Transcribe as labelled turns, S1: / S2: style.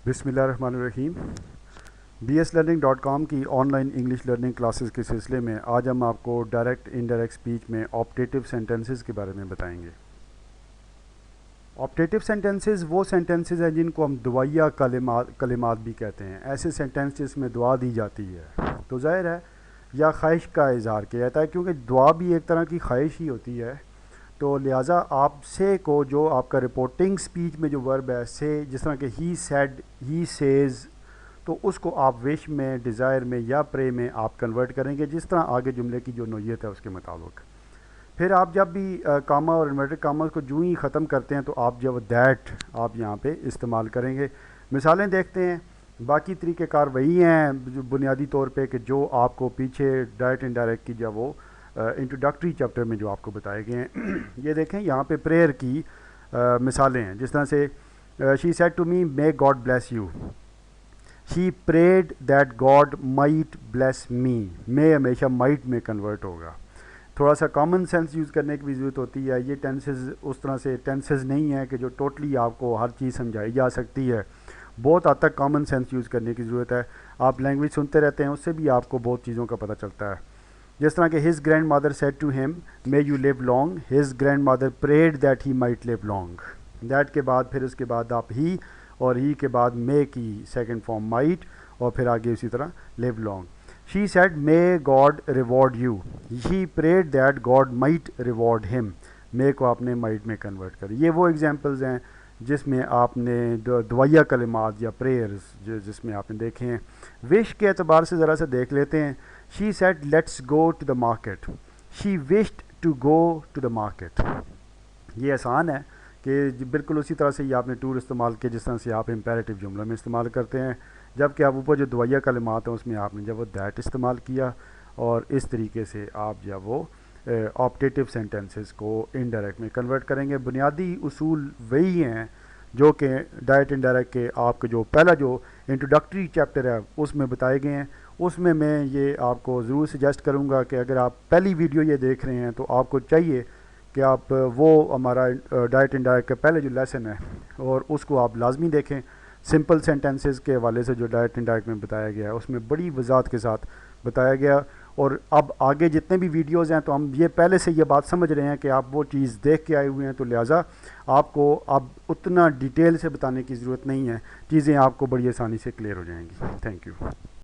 S1: बिस्मिल्लाहिर्रहमानिर्रहीम। bslearning.com की online English learning classes के सिलसिले में आज हम आपको डायरेक्ट इनडायरेक्ट स्पीच में ऑप्टेटिव सेंटेंसेस के बारे में बताएंगे। ऑप्टेटिव सेंटेंसेस वो सेंटेंसेस हैं जिनको हम दुआया कलिमात भी कहते हैं। ऐसे सेंटेंस जिसमें दुआ दी जाती है तो ज़ाहिर है या ख्वाहिश का इज़हार किया जाता है, क्योंकि दुआ भी एक तरह की ख्वाहिश ही होती है। तो लिहाजा आप से को जो आपका रिपोर्टिंग स्पीच में जो वर्ब है से, जिस तरह के ही सेड, ही सेज़, तो उसको आप विश में, डिज़ायर में या प्रे में आप कन्वर्ट करेंगे जिस तरह आगे जुमले की जो नोयत है उसके मुताबिक। फिर आप जब भी कामा और इन्वर्टेड कामा को जो ही ख़त्म करते हैं तो आप जब दैट आप यहाँ पे इस्तेमाल करेंगे। मिसालें देखते हैं। बाकी तरीक़ेकार वही हैं जो बुनियादी तौर पे कि जो आपको पीछे डायरेक्ट इनडायरेक्ट की जब वो इंट्रोडक्टरी चैप्टर में जो आपको बताए गए हैं। ये देखें यहाँ पे प्रेयर की मिसालें हैं, जिस तरह से she said to me may God bless you, she prayed that God might bless me. May हमेशा माइट में कन्वर्ट होगा। थोड़ा सा कॉमन सेंस यूज़ करने की भी ज़रूरत होती है। ये टेंसेस उस तरह से टेंसेस नहीं है कि जो टोटली आपको हर चीज़ समझाई जा सकती है। बहुत हद तक कॉमन सेंस यूज़ करने की ज़रूरत है। आप लैंग्वेज सुनते रहते हैं, उससे भी आपको बहुत चीज़ों का पता चलता है। जिस तरह के his grandmother said to him may you live long, his grandmother prayed that he might live long. That के बाद फिर उसके बाद आप ही, और ही के बाद मे की सेकंड फॉर्म माइट, और फिर आगे उसी तरह live long. She said may God reward you, he prayed that God might reward him. May को आपने माइट में कन्वर्ट कर। ये वो एग्जांपल्स हैं जिसमें आपने दुआया कलिमात या प्रेयर्स जिसमें आपने देखे हैं। विश के एतबार से ज़रा सा देख लेते हैं। She said let's go to the market, she wished to go to the market. ये आसान है कि बिल्कुल उसी तरह से ही आपने टूर इस्तेमाल किया जिस तरह से आप इम्पेरेटिव जुमला में इस्तेमाल करते हैं, जबकि आप ऊपर जो दुआया कलिमात हैं उसमें आपने जब वो दैट इस्तेमाल किया। और इस तरीके से आप जब वो ऑप्टेटिव सेंटेंसेस को इनडायरेक्ट में कन्वर्ट करेंगे। बुनियादी उसूल वही हैं जो कि डायरेक्ट इनडायरेक्ट के आपके जो पहला जो इंट्रोडक्टरी चैप्टर है उसमें बताए गए हैं। उसमें मैं ये आपको ज़रूर सजेस्ट करूँगा कि अगर आप पहली वीडियो ये देख रहे हैं तो आपको चाहिए कि आप वो हमारा डायरेक्ट इनडायरेक्ट का पहले जो लेसन है और उसको आप लाजमी देखें। सिंपल सेंटेंसेस के हवाले से जो डायरेक्ट इनडायरेक्ट में बताया गया है उसमें बड़ी वजाहत के साथ बताया गया। और अब आगे जितने भी वीडियोस हैं तो हम ये पहले से ये बात समझ रहे हैं कि आप वो चीज़ देख के आए हुए हैं, तो लिहाजा आपको अब उतना डिटेल से बताने की ज़रूरत नहीं है। चीज़ें आपको बड़ी आसानी से क्लियर हो जाएंगी। Thank you.